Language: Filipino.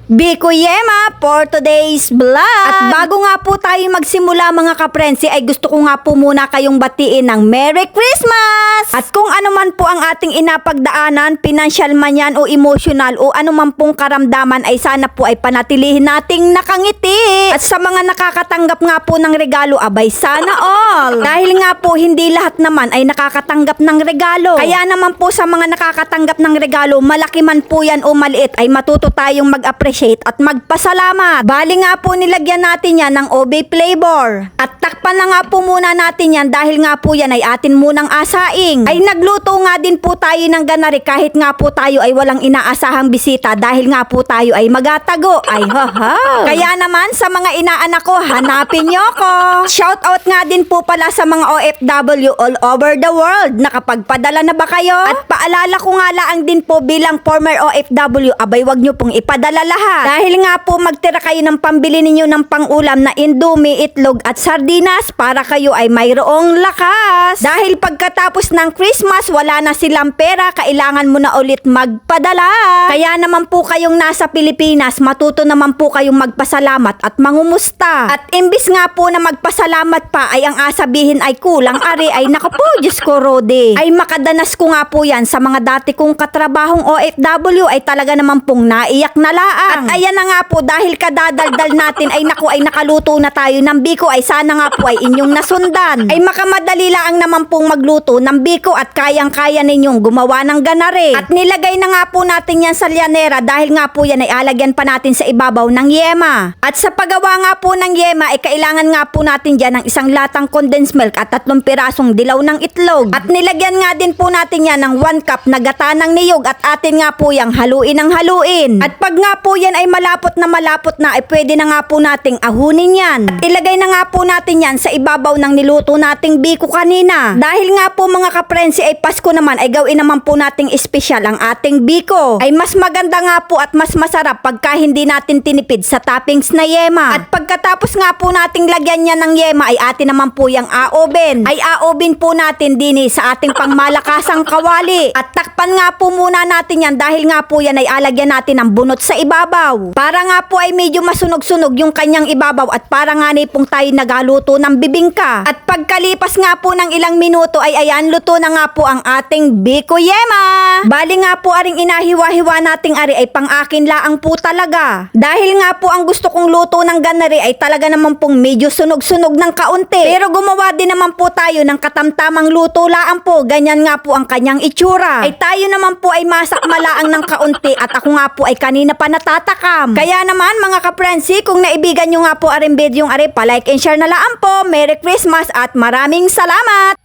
Biko Yema for today's vlog. At bago nga po tayo magsimula mga kaprensi ay gusto ko nga po muna kayong batiin ng Merry Christmas! At kung ano man po ang ating inapagdaanan, financial man yan o emotional o ano man pong karamdaman ay sana po ay panatilihin nating nakangiti. At sa mga nakakatanggap nga po ng regalo, abay sana all. Dahil nga po hindi lahat naman ay nakakatanggap ng regalo. Kaya naman po sa mga nakakatanggap ng regalo, malaki man po yan o maliit ay matuto tayong mag-appreciate at magpasalamat. Bali nga po nilagyan natin yan ng OB flavor. At takpan na nga po muna natin yan dahil nga po yan ay atin munang asaing. Ay nagluto nga din po tayo ng ganari kahit nga po tayo ay walang inaasahang bisita dahil nga po tayo ay magatago. Ay haha. Kaya naman sa mga inaanak ko, hanapin nyo ko. Shout out nga din po pala sa mga OFW all over the world. Nakapagpadala na ba kayo? At paalala ko nga lang din po bilang former OFW, abay wag nyo pong ipadala lahat. Dahil nga po magtira kayo ng pambili ninyo ng pangulam na indomie, itlog at sardinas para kayo ay mayroong lakas. Dahil pagkatapos ng Christmas, wala na silang pera, kailangan mo na ulit magpadala. Kaya naman po kayong nasa Pilipinas, matuto naman po kayong magpasalamat at mangumusta. At imbis nga po na magpasalamat pa ay ang asabihin ay kulang, ari ay naku po, Diyos ko Rode. Ay makadanas ko nga po yan sa mga dati kong katrabahong OFW ay talaga naman pong naiyak na laang. At ayan na nga po dahil kadadaldal natin ay naku ay nakaluto na tayo ng biko ay sana nga po ay inyong nasundan. Ay makamadali lang naman pong magluto ng biko at kayang-kaya ninyong gumawa ng ganare. At nilagay na nga po natin yan sa lyanera dahil nga po yan ay alagyan pa natin sa ibabaw ng yema. At sa paggawa nga po ng yema ay kailangan nga po natin dyan ng isang latang condensed milk at 3 pirasong dilaw ng itlog. At nilagyan nga din po natin yan ng 1 cup na gata ng niyog at atin nga po yang haluin ng haluin. At pag nga po yan ay malapot na ay pwede na nga po nating ahunin yan. At ilagay na nga po natin yan sa ibabaw ng niluto nating biko kanina. Dahil nga po mga kaprensi ay Pasko naman ay gawin naman po nating espesyal ang ating biko. Ay mas maganda nga po at mas masarap pagka hindi natin tinipid sa toppings na yema. At pagkatapos nga po nating lagyan yan ng yema ay atin naman po yung aoben. Ay aoben po natin din sa ating pangmalakasang kawali. At takpan nga po muna natin yan dahil nga po yan ay alagyan natin ng bunot sa ibabaw. Para nga po ay medyo masunog-sunog yung kanyang ibabaw at para nga pong tayo nagaluto ng bibingka. At pagkalipas nga po ng ilang minuto ay ayan, luto na nga po ang ating biko yema. Bali nga po aring inahiwa-hiwa nating ari ay pang akin laang po talaga. Dahil nga po ang gusto kong luto ng ganari ay talaga naman pong medyo sunog-sunog ng kaunti. Pero gumawa din naman po tayo ng katamtamang luto laang po. Ganyan nga po ang kanyang itsura. Ay tayo naman po ay masak malaang ng kaunti at ako nga po ay kanina pa natatakam. Kaya naman mga kaprensi, kung naibigan nyo nga po aring video yung ari, pa-like and share na lang po. Merry Christmas at maraming salamat!